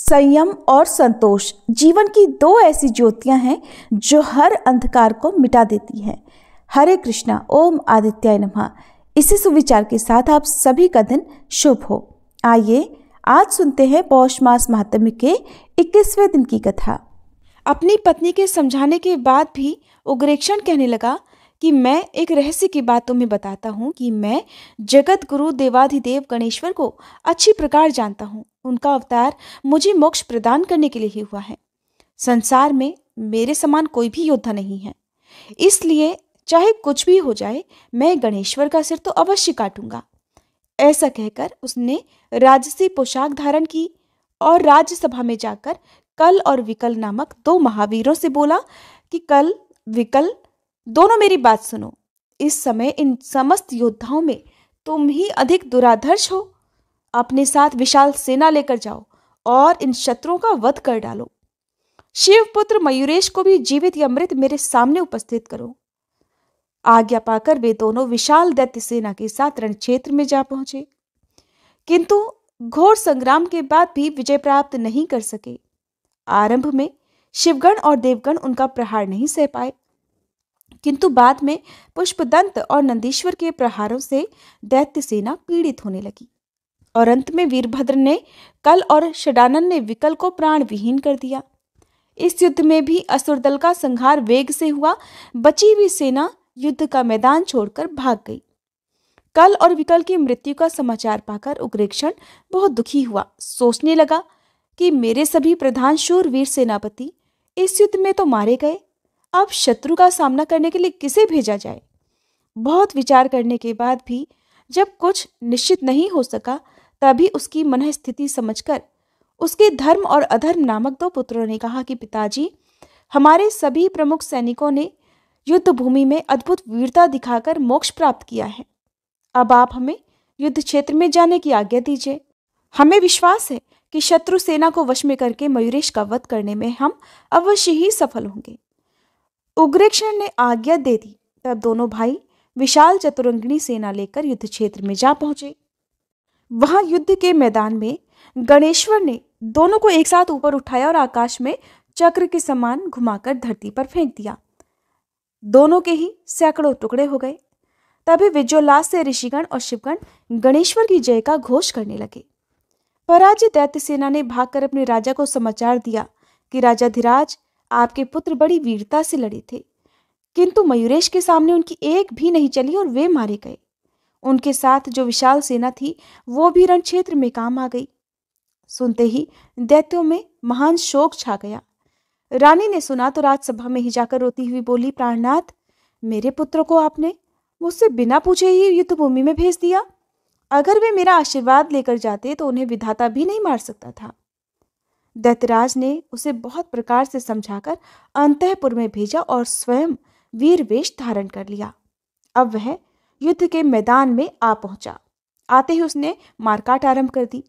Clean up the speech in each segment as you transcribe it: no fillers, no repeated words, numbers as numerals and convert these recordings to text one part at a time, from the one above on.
संयम और संतोष जीवन की दो ऐसी ज्योतियां हैं जो हर अंधकार को मिटा देती हैं। हरे कृष्णा, ओम आदित्याय नमः। इसी सुविचार के साथ आप सभी का दिन शुभ हो। आइए आज सुनते हैं पौष मास महात्म्य के 21वें दिन की कथा। अपनी पत्नी के समझाने के बाद भी उग्रेक्षण कहने लगा कि मैं एक रहस्य की बात तुम्हें बताता हूँ कि मैं जगत गुरु देवाधिदेव गणेश्वर को अच्छी प्रकार जानता हूँ। उनका अवतार मुझे मोक्ष प्रदान करने के लिए ही हुआ है। संसार में मेरे समान कोई भी योद्धा नहीं है, इसलिए चाहे कुछ भी हो जाए मैं गणेश्वर का सिर तो अवश्य काटूंगा। ऐसा कहकर उसने राजसी पोशाक धारण की और राज्यसभा में जाकर कल और विकल नामक दो महावीरों से बोला कि कल विकल दोनों मेरी बात सुनो। इस समय इन समस्त योद्धाओं में तुम ही अधिक दुराधर्ष हो। अपने साथ विशाल सेना लेकर जाओ और इन शत्रुओं का वध कर डालो। शिवपुत्र मयूरेश को भी जीवित या मृत मेरे सामने उपस्थित करो। आज्ञा पाकर वे दोनों विशाल दैत्य सेना के साथ रणक्षेत्र में जा पहुंचे, किंतु घोर संग्राम के बाद भी विजय प्राप्त नहीं कर सके। आरंभ में शिवगण और देवगण उनका प्रहार नहीं सह पाए, किंतु बाद में पुष्पदंत और नंदीश्वर के प्रहारों से दैत्य सेना पीड़ित होने लगी और अंत में वीरभद्र ने कल और षडानन ने विकल को प्राण विहीन कर दिया। इस युद्ध में भी असुर दल का संहार वेग से हुआ। बची हुई सेना युद्ध का मैदान छोड़कर भाग गई। कल और विकल की मृत्यु का समाचार पाकर उग्रेक्षण बहुत दुखी हुआ। सोचने लगा कि मेरे सभी प्रधान शूरवीर सेनापति इस युद्ध में तो मारे गए, अब शत्रु का सामना करने के लिए किसे भेजा जाए। बहुत विचार करने के बाद भी जब कुछ निश्चित नहीं हो सका, तभी उसकी मन स्थिति समझकर उसके धर्म और अधर्म नामक दो पुत्रों ने कहा कि पिताजी, हमारे सभी प्रमुख सैनिकों ने युद्ध भूमि में अद्भुत वीरता दिखाकर मोक्ष प्राप्त किया है। अब आप हमें युद्ध क्षेत्र में जाने की आज्ञा दीजिए। हमें विश्वास है कि शत्रु सेना को वश में करके मयूरेश का वध करने में हम अवश्य ही सफल होंगे। उग्रेक्षण ने आज्ञा दे दी। तब दोनों भाई विशाल चतुरंगिणी सेना लेकर युद्ध क्षेत्र में जा पहुंचे। वहां युद्ध के मैदान में गणेश्वर ने दोनों को एक साथ ऊपर उठाया और आकाश में चक्र के समान घुमाकर धरती पर फेंक दिया। दोनों के ही सैकड़ों टुकड़े हो गए। तभी विजयोल्लास से ऋषिगण और शिवगण गणेश्वर की जय का घोष करने लगे। पराजित दैत्य सेना ने भागकर अपने राजा को समाचार दिया कि राजाधिराज, आपके पुत्र बड़ी वीरता से लड़े थे, किंतु मयूरेश के सामने उनकी एक भी नहीं चली और वे मारे गए। उनके साथ जो विशाल सेना थी वो भी रण क्षेत्र में काम आ गई। सुनते ही दैत्यों में महान शोक छा गया। रानी ने सुना तो राजसभा में ही जाकर रोती हुई बोली, प्राणनाथ, मेरे पुत्र को आपने मुझसे बिना पूछे ही युद्ध भूमि में भेज दिया। अगर वे मेरा आशीर्वाद लेकर जाते तो उन्हें विधाता भी नहीं मार सकता था। दैत्यराज ने उसे बहुत प्रकार से समझाकर अंतःपुर में भेजा और स्वयं वीर वेश धारण कर लिया। अब वह युद्ध के मैदान में आ पहुंचा। आते ही उसने मारकाट आरंभ कर दी।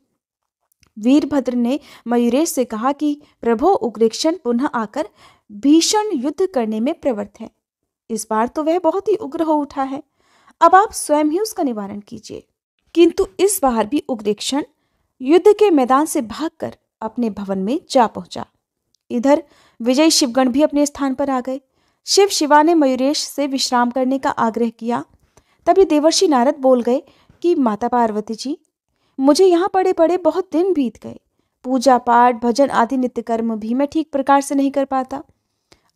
वीरभद्र ने मयूरेश से कहा कि प्रभो, उग्रेक्षण पुनः आकर भीषण युद्ध करने में प्रवृत्त है। इस बार तो वह बहुत ही उग्र हो उठा है, अब आप स्वयं ही उसका निवारण कीजिए। किंतु इस बार भी उग्रेक्षण युद्ध के मैदान से भागकर अपने भवन में जा पहुंचा। इधर विजयी शिवगण भी अपने स्थान पर आ गए। शिव शिवा ने मयूरेश से विश्राम करने का आग्रह किया। तभी देवर्षि नारद बोल गए कि माता पार्वती जी, मुझे यहाँ पड़े पड़े बहुत दिन बीत गए। पूजा पाठ, भजन आदि नित्य कर्म भी मैं ठीक प्रकार से नहीं कर पाता।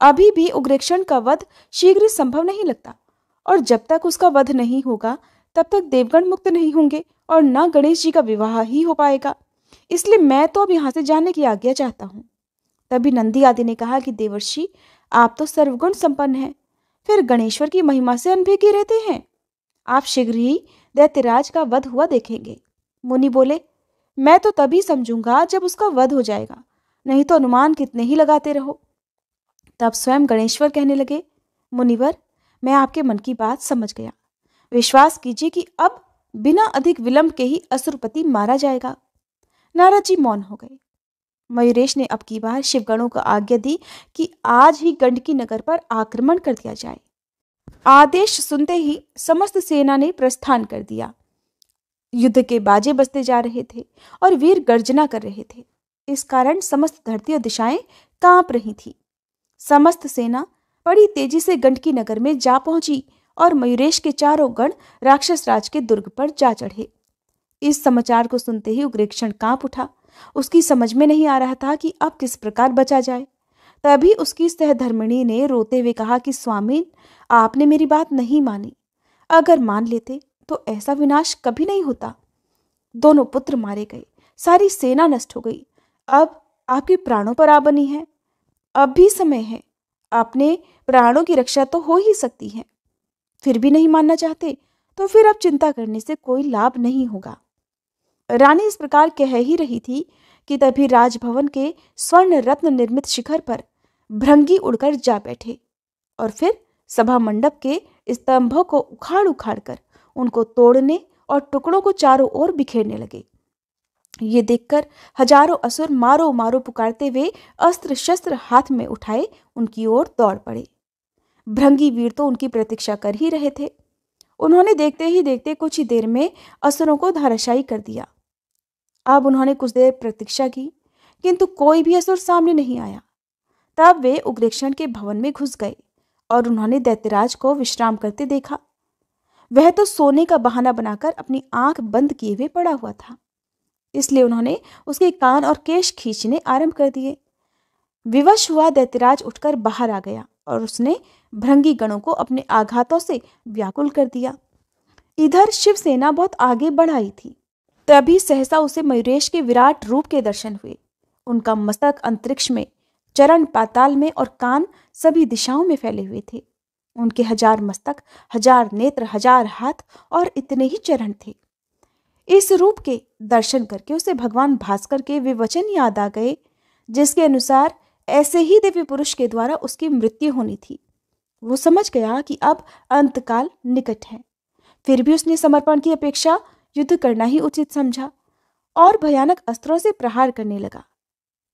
अभी भी उग्रेक्षण का वध शीघ्र संभव नहीं लगता, और जब तक उसका वध नहीं होगा तब तक देवगण मुक्त नहीं होंगे और न गणेश जी का विवाह ही हो पाएगा। इसलिए मैं तो अब यहाँ से जाने की आज्ञा चाहता हूँ। तभी नंदी आदि ने कहा कि देवर्षि, आप तो सर्वगुण संपन्न हैं, फिर गणेश्वर की महिमा से अनभिज्ञ रहते हैं। आप शीघ्र ही दैत्यराज का वध हुआ देखेंगे। मुनि बोले, मैं तो तभी समझूंगा जब उसका वध हो जाएगा, नहीं तो अनुमान कितने ही लगाते रहो। तब स्वयं गणेश्वर कहने लगे, मुनिवर, मैं आपके मन की बात समझ गया। विश्वास कीजिए कि अब बिना अधिक विलंब के ही असुरपति मारा जाएगा। नारद जी मौन हो गए। मयूरेश ने अब की बार शिवगणों को आज्ञा दी कि आज ही गंडकी नगर पर आक्रमण कर दिया जाए। आदेश सुनते ही समस्त सेना ने प्रस्थान कर दिया। युद्ध के बाजे बजते जा रहे थे और वीर गर्जना कर रहे थे। इस कारण समस्त धरती और दिशाएं कांप रही थी। समस्त सेना बड़ी तेजी से गंडकी नगर में जा पहुंची और मयूरेश के चारों गण राक्षस राज के दुर्ग पर जा चढ़े। इस समाचार को सुनते ही उग्रेक्षण कांप उठा। उसकी समझ में नहीं आ रहा था कि अब किस प्रकार बचा जाए। तभी उसकी सहधर्मिणी ने रोते हुए कहा कि स्वामी, आपने मेरी बात नहीं मानी। अगर मान लेते तो ऐसा विनाश कभी नहीं होता। दोनों पुत्र मारे गए, सारी सेना नष्ट हो गई। अब आपके प्राणों पर आ बनी है। अब भी समय है, अपने प्राणों की रक्षा तो हो ही सकती है। फिर भी नहीं मानना चाहते तो फिर अब चिंता करने से कोई लाभ नहीं होगा। रानी इस प्रकार कह ही रही थी कि तभी राजभवन के स्वर्ण रत्न निर्मित शिखर पर भृंगी उड़कर जा बैठे और फिर सभा मंडप के स्तंभों को उखाड़ उखाड़ कर उनको तोड़ने और टुकड़ों को चारों ओर बिखेरने लगे। ये देखकर हजारों असुर मारो मारो पुकारते हुए अस्त्र शस्त्र हाथ में उठाए उनकी ओर दौड़ पड़े। भृंगी वीर तो उनकी प्रतीक्षा कर ही रहे थे। उन्होंने देखते ही देखते कुछ ही देर में असुरों को धराशायी कर दिया। अब उन्होंने कुछ देर प्रतीक्षा की, किंतु कोई भी असुर सामने नहीं आया। तब वे उग्रेक्षण के भवन में घुस गए और उन्होंने दैत्यराज को विश्राम करते देखा। वह तो सोने का बहाना बनाकर अपनी आंख बंद किए हुए पड़ा हुआ था, इसलिए उन्होंने उसके कान और केश खींचने आरंभ कर दिए। विवश हुआ दैत्यराज उठकर बाहर आ गया और उसने भृंगी गणों को अपने आघातों से व्याकुल कर दिया। इधर शिवसेना बहुत आगे बढ़ आई थी। तभी सहसा उसे मयूरेश के विराट रूप के दर्शन हुए। उनका मस्तक अंतरिक्ष में, चरण पाताल में और कान सभी दिशाओं में फैले हुए थे। उनके 1000 मस्तक, 1000 नेत्र, 1000 हाथ और इतने ही चरण थे। इस रूप के दर्शन करके उसे भगवान भास्कर के वे वचन याद आ गए, जिसके अनुसार ऐसे ही दिव्य पुरुष के द्वारा उसकी मृत्यु होनी थी। वो समझ गया कि अब अंतकाल निकट है। फिर भी उसने समर्पण की अपेक्षा युद्ध करना ही उचित समझा और भयानक अस्त्रों से प्रहार करने लगा।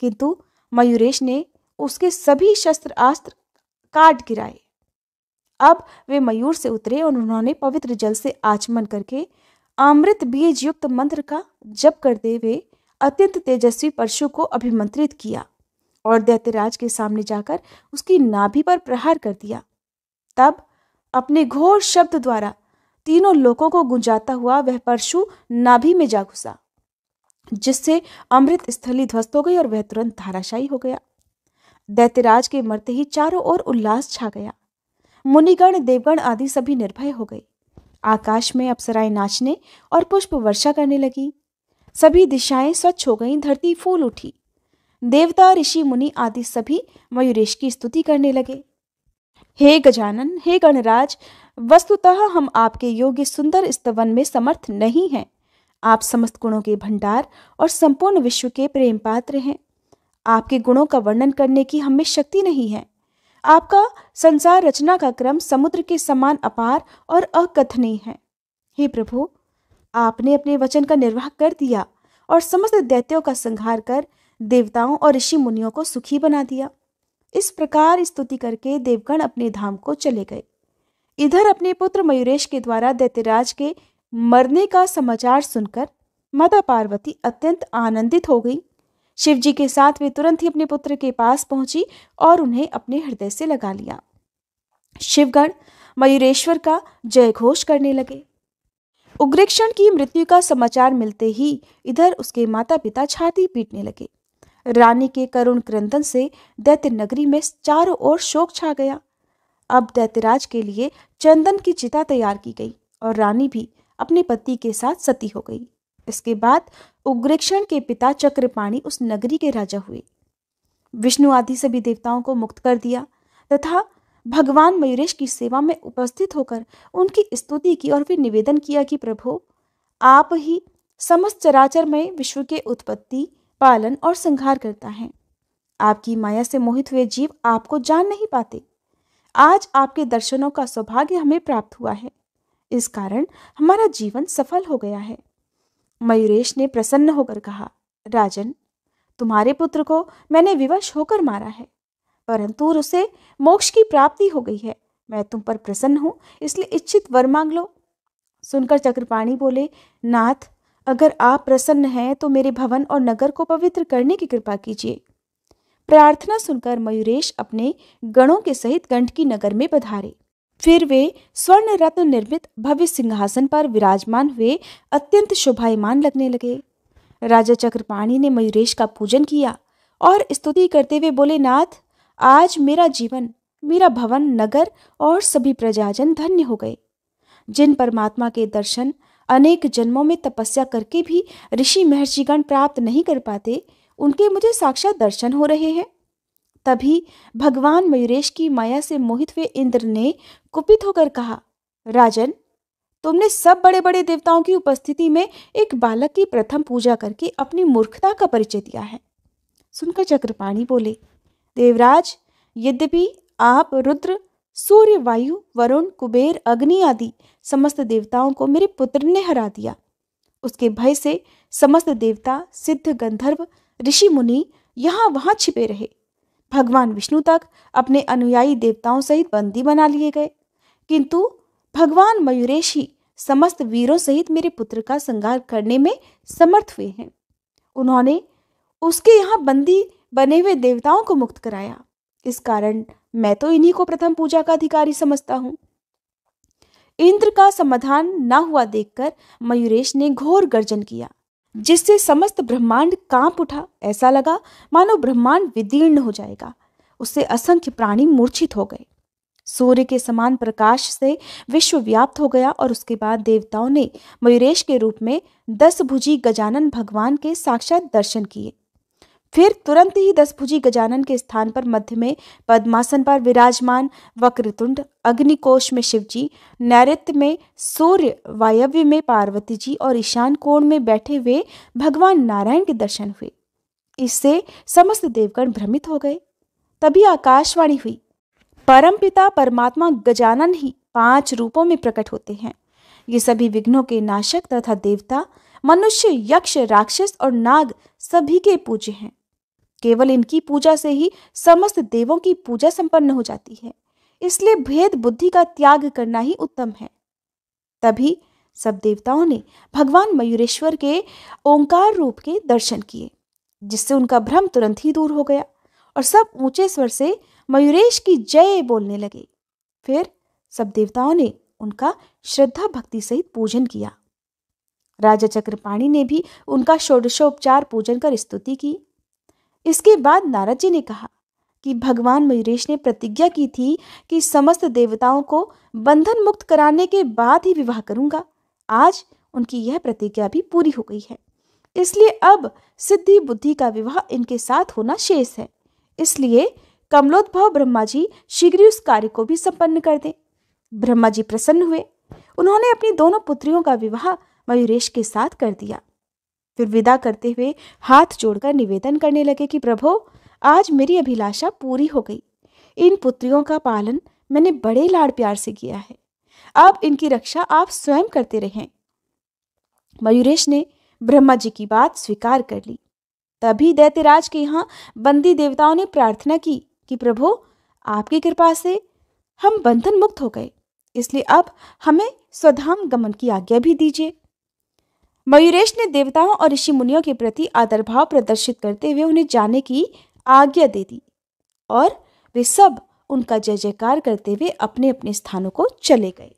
किंतु मयूरेश ने उसके सभी शस्त्र अस्त्र काट गिराए। अब वे मयूर से उतरे और उन्होंने पवित्र जल से आचमन करके अमृत बीज युक्त मंत्र का जप करते हुए अत्यंत तेजस्वी परशु को अभिमंत्रित किया और दैत्यराज के सामने जाकर उसकी नाभि पर प्रहार कर दिया। तब अपने घोर शब्द द्वारा तीनों लोकों को गुंजाता हुआ वह परशु नाभि में जा घुसा, जिससे अमृत स्थली ध्वस्त हो गई और वह तुरंत धाराशायी हो गया। दैत्यराज के मरते ही चारों ओर उल्लास छा गया। मुनिगण, देवगण आदि सभी निर्भय हो गए। आकाश में अप्सराएं नाचने और पुष्प वर्षा करने लगी। सभी दिशाएं स्वच्छ हो गईं, धरती फूल उठी। देवता, ऋषि, मुनि आदि सभी मयूरेश की स्तुति करने लगे। हे गजानन, हे गणराज, वस्तुतः हम आपके योग्य सुंदर स्तवन में समर्थ नहीं हैं। आप समस्त गुणों के भंडार और संपूर्ण विश्व के प्रेम पात्र हैं। आपके गुणों का वर्णन करने की हमें शक्ति नहीं है। आपका संसार रचना का क्रम समुद्र के समान अपार और अकथनीय है। हे प्रभु, आपने अपने वचन का निर्वाह कर दिया और समस्त दैत्यों का संहार कर देवताओं और ऋषि मुनियों को सुखी बना दिया। इस प्रकार स्तुति करके देवगण अपने धाम को चले गए। इधर अपने पुत्र मयूरेश के द्वारा दैत्यराज के मरने का समाचार सुनकर माता पार्वती अत्यंत आनंदित हो गई। शिवजी के साथ वे तुरंत ही अपने पुत्र के पास पहुंची और उन्हें अपने हृदय से लगा लिया। शिवगण मयूरेश्वर का जय घोष करने लगे। उग्रेक्षण की मृत्यु का समाचार मिलते ही इधर उसके माता पिता छाती पीटने लगे। रानी के करुण क्रंदन से दैत्य नगरी में चारों ओर शोक छा गया। अब दैत्यराज के लिए चंदन की चिता तैयार की गई और रानी भी अपने पति के साथ सती हो गई। इसके बाद उग्रेक्षण के पिता चक्रपाणि उस नगरी के राजा हुए। विष्णु आदि सभी देवताओं को मुक्त कर दिया तथा भगवान मयूरेश की सेवा में उपस्थित होकर उनकी स्तुति की और फिर निवेदन किया कि प्रभु, आप ही समस्त चराचर में विश्व के उत्पत्ति, पालन और संहार करता है। आपकी माया से मोहित हुए जीव आपको जान नहीं पाते। आज आपके दर्शनों का सौभाग्य हमें प्राप्त हुआ है। इस कारण हमारा जीवन सफल हो गया है। मयूरेश ने प्रसन्न होकर कहा, राजन, तुम्हारे पुत्र को मैंने विवश होकर मारा है, परंतु उसे मोक्ष की प्राप्ति हो गई है। मैं तुम पर प्रसन्न हूं, इसलिए इच्छित वर मांग लो। सुनकर चक्रपाणि बोले, नाथ, अगर आप प्रसन्न हैं तो मेरे भवन और नगर को पवित्र करने की कृपा कीजिए। प्रार्थना सुनकर मयूरेश अपने गणों के सहित गंडकी नगर में पधारे। फिर वे स्वर्ण रत्न निर्मित भव्य सिंहासन पर विराजमान हुए अत्यंत शोभायमान लगने लगे। राजा चक्रपाणि ने मयूरेश का पूजन किया और स्तुति करते हुए बोले, नाथ, आज मेरा जीवन, मेरा भवन, नगर और सभी प्रजाजन धन्य हो गए। जिन परमात्मा के दर्शन अनेक जन्मों में तपस्या करके भी ऋषि महर्षिगण प्राप्त नहीं कर पाते, उनके मुझे साक्षात दर्शन हो रहे हैं। तभी भगवान मयूरेश की माया से मोहित हुए इंद्र ने कुपित होकर कहा, राजन, तुमने सब बड़े बड़े देवताओं की उपस्थिति में एक बालक की प्रथम पूजा करके अपनी मूर्खता का परिचय दिया है। सुनकर चक्रपाणि बोले, देवराज, यद्यपि आप रुद्र, सूर्य, वायु, वरुण, कुबेर, अग्नि आदि समस्त देवताओं को मेरे पुत्र ने हरा दिया। उसके भय से समस्त देवता, सिद्ध, गंधर्व, ऋषि मुनि यहाँ वहां छिपे रहे। भगवान विष्णु तक अपने अनुयायी देवताओं सहित बंदी बना लिए गए, किंतु भगवान मयूरेश ही समस्त वीरों सहित मेरे पुत्र का संहार करने में समर्थ हुए हैं। उन्होंने उसके यहाँ बंदी बने हुए देवताओं को मुक्त कराया। इस कारण मैं तो इन्हीं को प्रथम पूजा का अधिकारी समझता हूँ। इंद्र का समाधान न हुआ देखकर मयूरेश ने घोर गर्जन किया, जिससे समस्त ब्रह्मांड कांप उठा। ऐसा लगा मानो ब्रह्मांड विदीर्ण हो जाएगा। उससे असंख्य प्राणी मूर्छित हो गए। सूर्य के समान प्रकाश से विश्व व्याप्त हो गया और उसके बाद देवताओं ने मयूरेश के रूप में 10 भुजी गजानन भगवान के साक्षात दर्शन किए। फिर तुरंत ही 10 भुजी गजानन के स्थान पर मध्य में पद्मासन पर विराजमान वक्रतुंड, अग्निकोश में शिवजी, नैऋत्य में सूर्य, वायव्य में पार्वती जी और ईशान कोण में बैठे हुए भगवान नारायण के दर्शन हुए। इससे समस्त देवगण भ्रमित हो गए। तभी आकाशवाणी हुई, परमपिता परमात्मा गजानन ही 5 रूपों में प्रकट होते हैं। ये सभी विघ्नों के नाशक तथा देवता, मनुष्य, यक्ष, राक्षस और नाग सभी के पूज्य हैं। केवल इनकी पूजा से ही समस्त देवों की पूजा संपन्न हो जाती है। इसलिए भेद बुद्धि का त्याग करना ही उत्तम है। तभी सब देवताओं ने भगवान मयूरेश्वर के ओंकार रूप के दर्शन किए, जिससे उनका भ्रम तुरंत ही दूर हो गया और सब ऊंचे स्वर से मयूरेश की जय बोलने लगे। फिर सब देवताओं ने उनका श्रद्धा भक्ति सहित पूजन किया। राजा चक्रपाणि ने भी उनका षोडशोपचार पूजन कर स्तुति की। इसके बाद नारद जी ने कहा कि भगवान मयूरेश ने प्रतिज्ञा की थी कि समस्त देवताओं को बंधन मुक्त कराने के बाद ही विवाह करूंगा। आज उनकी यह प्रतिज्ञा भी पूरी हो गई है। इसलिए अब सिद्धि बुद्धि का विवाह इनके साथ होना शेष है। इसलिए कमलोद्भव ब्रह्मा जी शीघ्र उस कार्य को भी संपन्न कर दें। ब्रह्मा जी प्रसन्न हुए। उन्होंने अपनी दोनों पुत्रियों का विवाह मयूरेश के साथ कर दिया। फिर विदा करते हुए हाथ जोड़कर निवेदन करने लगे कि प्रभो, आज मेरी अभिलाषा पूरी हो गई। इन पुत्रियों का पालन मैंने बड़े लाड़ प्यार से किया है। अब इनकी रक्षा आप स्वयं करते रहें। मयूरेश ने ब्रह्मा जी की बात स्वीकार कर ली। तभी दैत्यराज के यहाँ बंदी देवताओं ने प्रार्थना की कि प्रभो, आपकी कृपा से हम बंधन मुक्त हो गए, इसलिए अब हमें स्वधाम गमन की आज्ञा भी दीजिए। मयूरेश ने देवताओं और ऋषि मुनियों के प्रति आदर भाव प्रदर्शित करते हुए उन्हें जाने की आज्ञा दे दी और वे सब उनका जय जयकार करते हुए अपने अपने स्थानों को चले गए।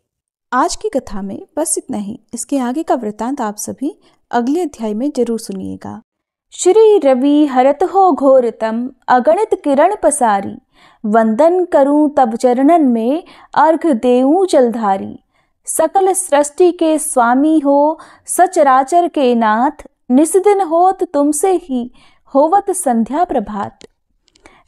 आज की कथा में बस इतना ही। इसके आगे का वृत्तांत आप सभी अगले अध्याय में जरूर सुनिएगा। श्री रवि हरत हो घोरतम, अगणित किरण पसारी, वंदन करूं तब चरणन में, अर्घ देऊं जलधारी। सकल सृष्टि के स्वामी हो, सचराचर के नाथ, निस्दिन होत तुमसे ही, होवत संध्या प्रभात।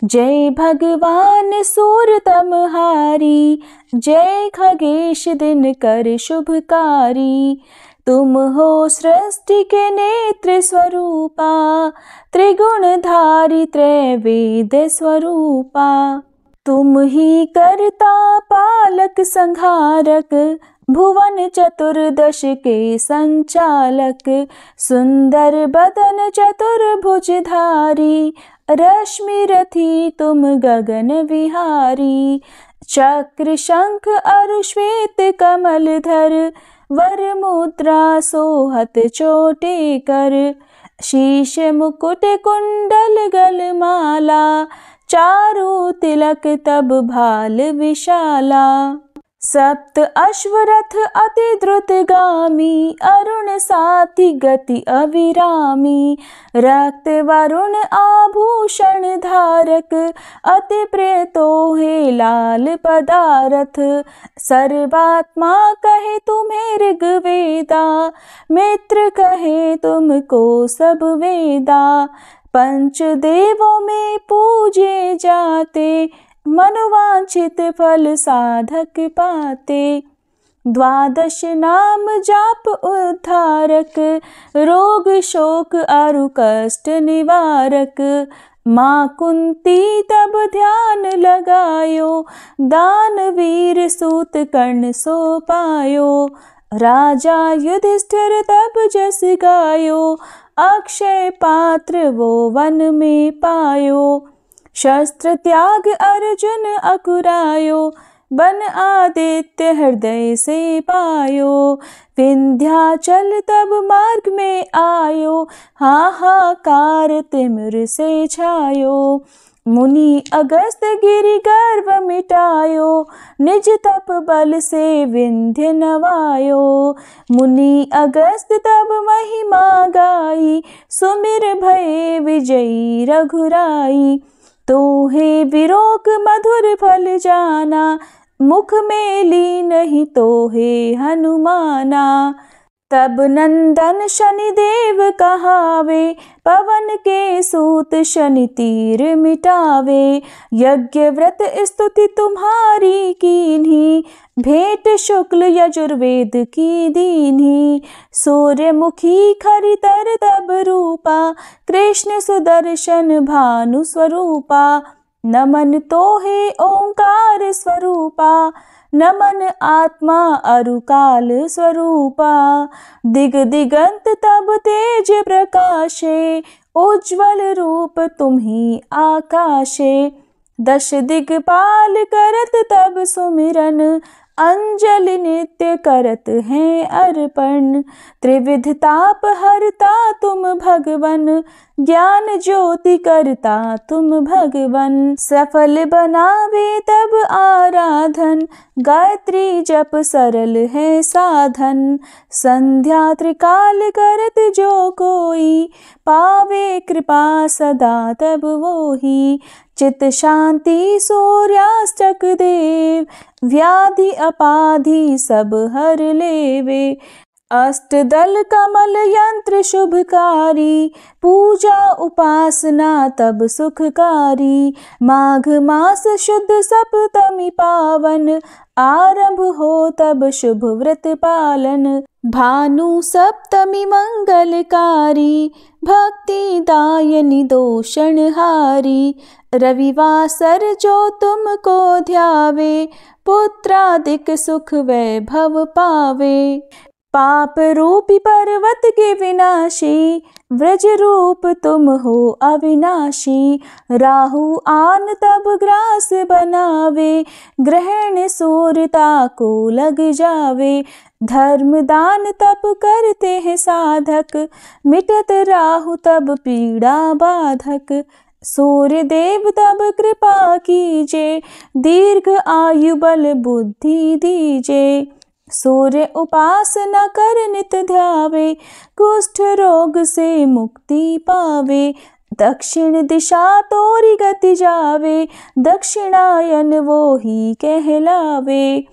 जय भगवान सूरतमहारी, जय खगेश दिनकर शुभकारी। तुम हो सृष्टि के नेत्र स्वरूपा, त्रिगुणधारी त्रैवेद स्वरूपा। तुम ही कर्ता पालक संहारक, भुवन चतुर्दश के संचालक। सुंदर बदन चतुर्भुजधारी, रश्मि रथी तुम गगन विहारी। चक्र शंख अरु श्वेत कमलधर, वर मुद्रा सोहत चोटे कर, शीश मुकुट कुंडल गलमाला, चारु तिलक तब भाल विशाला। सप्त अश्वरथ अति द्रुतगामी, अरुण साथी गति अविरामी, रक्त वरुण आभूषण धारक, अति प्रिय तोहे लाल पदारथ। सर्वात्मा कहे तुम्हें ऋग्वेदा, मित्र कहे तुमको सब वेदा, पंचदेवों में पूजे जाते, मनोवांछित फल साधक पाते। द्वादश नाम जाप उद्धारक, रोग शोक अरु कष्ट निवारक। माँ कुंती तब ध्यान लगायो, दानवीर सूत कर्ण सो पायो। राजा युधिष्ठिर तब जस गायो, अक्षय पात्र वो वन में पायो। शस्त्र त्याग अर्जुन अकुरायो, बन आदित्य हृदय से पायो। विंध्याचल तब मार्ग में आयो, हाहाकार तिमिर से छायो। मुनि अगस्त गिरि गर्व मिटायो, निज तप बल से विंध्य नवायो। मुनि अगस्त तब महिमा गाई, सुमिर भये विजयी रघुराई। तोहे विरोक मधुर फल जाना, मुख में ली नहीं तोहे हनुमाना। तब नंदन शनिदेव कहावे, पवन के सूत शनि तीर मिटावे। यज्ञ व्रत स्तुति तुम्हारी कीन्ही, भेंट शुक्ल यजुर्वेद की दीन्ही। सूर्यमुखी खरितर तब रूपा, कृष्ण सुदर्शन भानु स्वरूपा। नमन तोहे ओंकार स्वरूपा, नमन आत्मा अरुकाल स्वरूपा। दिग दिगंत तब तेज प्रकाशे, उज्ज्वल रूप तुम्ही आकाशे। दश दिगपाल करत तब सुमिरन, अंजलि नित्य करत हैं अर्पण। त्रिविध ताप हरता तुम भगवन, ज्ञान ज्योति करता तुम भगवन। सफल बनावे तब आराधन, गायत्री जप सरल है साधन। संध्या त्रिकाल करत जो कोई, पावे कृपा सदा तब वोही। चित शांति सूर्यास्तक देव, व्याधि अपाधि सब हर लेवे। अष्टदल कमल यंत्र शुभकारी, पूजा उपासना तब सुखकारी। माघ मास शुद्ध सप्तमी पावन, आरंभ हो तब शुभ व्रत पालन। भानु सप्तमी मंगलकारी, भक्ति दायनी दोषणहारी। रविवासर जो तुमको ध्यावे, पुत्रादिक सुख वैभव पावे। पाप रूपी पर्वत के विनाशी, व्रज रूप तुम हो अविनाशी। राहु आन तब ग्रास बनावे, ग्रहण सूर्यता को लग जावे। धर्म दान तब करते हैं साधक, मिटत राहु तब पीड़ा बाधक। सूर्य देव तब कृपा कीजे, दीर्घ आयु बल बुद्धि दीजे। सूर्य उपासना कर नित ध्यावे, कुष्ठ रोग से मुक्ति पावे। दक्षिण दिशा तोरी गति जावे, दक्षिणायन वो ही कहलावे।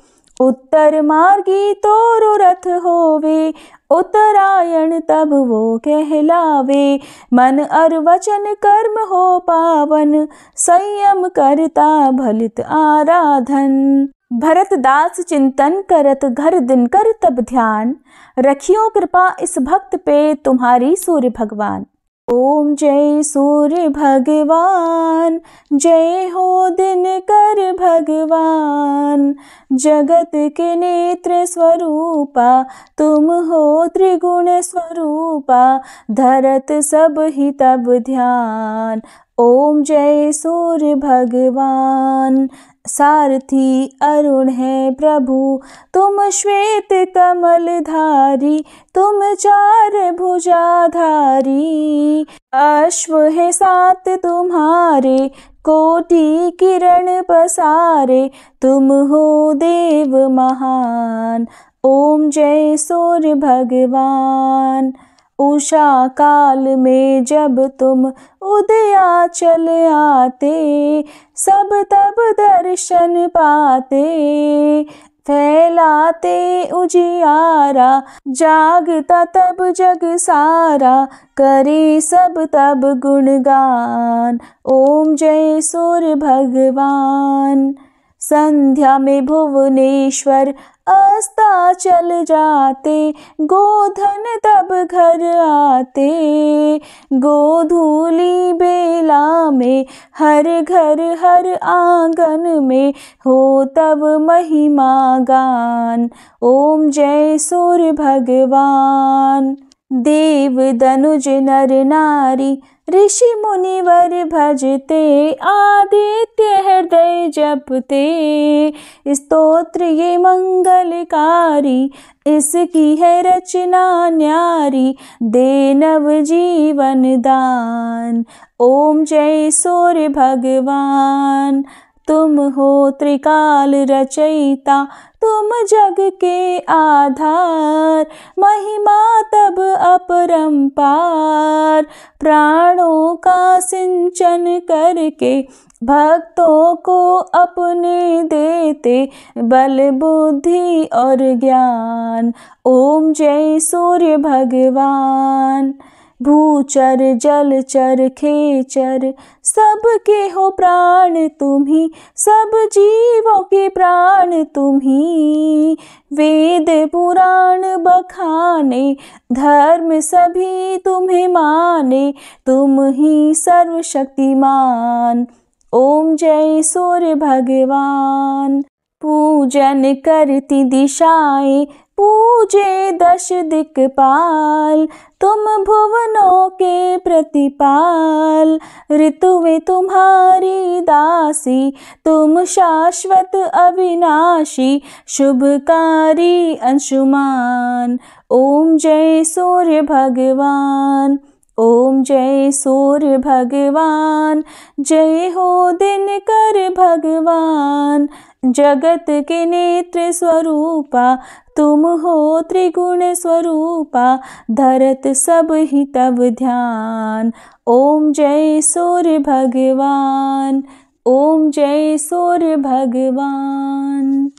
उत्तर मार्गी तोरो रथ होवे, उत्तरायण तब वो कहलावे। मन और वचन कर्म हो पावन, संयम करता भलित आराधन। भरत दास चिंतन करत घर दिन कर तब ध्यान, रखियो कृपा इस भक्त पे तुम्हारी सूर्य भगवान। ओम जय सूर्य भगवान, जय हो दिनकर भगवान। जगत के नेत्र स्वरूपा, तुम हो त्रिगुण स्वरूपा। धरत सब ही तब ध्यान, ओम जय सूर्य भगवान। सारथी अरुण है प्रभु, तुम श्वेत कमल धारी, तुम चार भुजाधारी। अश्व है सात तुम्हारे, कोटि किरण पसारे, तुम हो देव महान। ओम जय सूर्य भगवान। उषा काल में जब तुम उदयाचल आते, सब तब दर्शन पाते। फैलाते उजियारा, जागता तब जग सारा, करे सब तब गुणगान। ओम जय सूर्य भगवान। संध्या में भुवनेश्वर अस्ताचल जाते, गोधन तब घर आते। गोधूली बेला में हर घर हर आंगन में, हो तब महिमा गान। ओम जय सूर्य भगवान। देव दनुज नर नारी, ऋषि मुनिवर भजते, आदित्य हृदय जपते। स्तोत्र ये मंगलकारी, इसकी है रचना न्यारी, दे नव जीवन दान। ओम जय सूर्य भगवान। तुम हो त्रिकाल रचयिता, तुम जग के आधार, महिमा तब अपरंपार। प्राणों का सिंचन करके, भक्तों को अपने देते, बल बुद्धि और ज्ञान। ओम जय सूर्य भगवान। भूचर जलचर खेचर, सबके हो प्राण तुम्ही, सब जीवों के प्राण तुम्ही। वेद पुराण बखाने, धर्म सभी तुम्हें माने, तुम ही सर्वशक्तिमान। ओम जय सूर्य भगवान। पूजन करती दिशाएं, पूजे दश दिक्पाल, तुम भुवनों के प्रतिपाल। ऋतुएं तुम्हारी दासी, तुम शाश्वत अविनाशी, शुभकारी अंशुमान। ओम जय सूर्य भगवान। ओम जय सूर्य भगवान। जय हो दिनकर भगवान। जगत के नेत्र स्वरूपा, तुम हो त्रिगुण स्वरूपा, धरत सब ही तब ध्यान। ओम जय सूर्य भगवान। ओम जय सूर्य भगवान।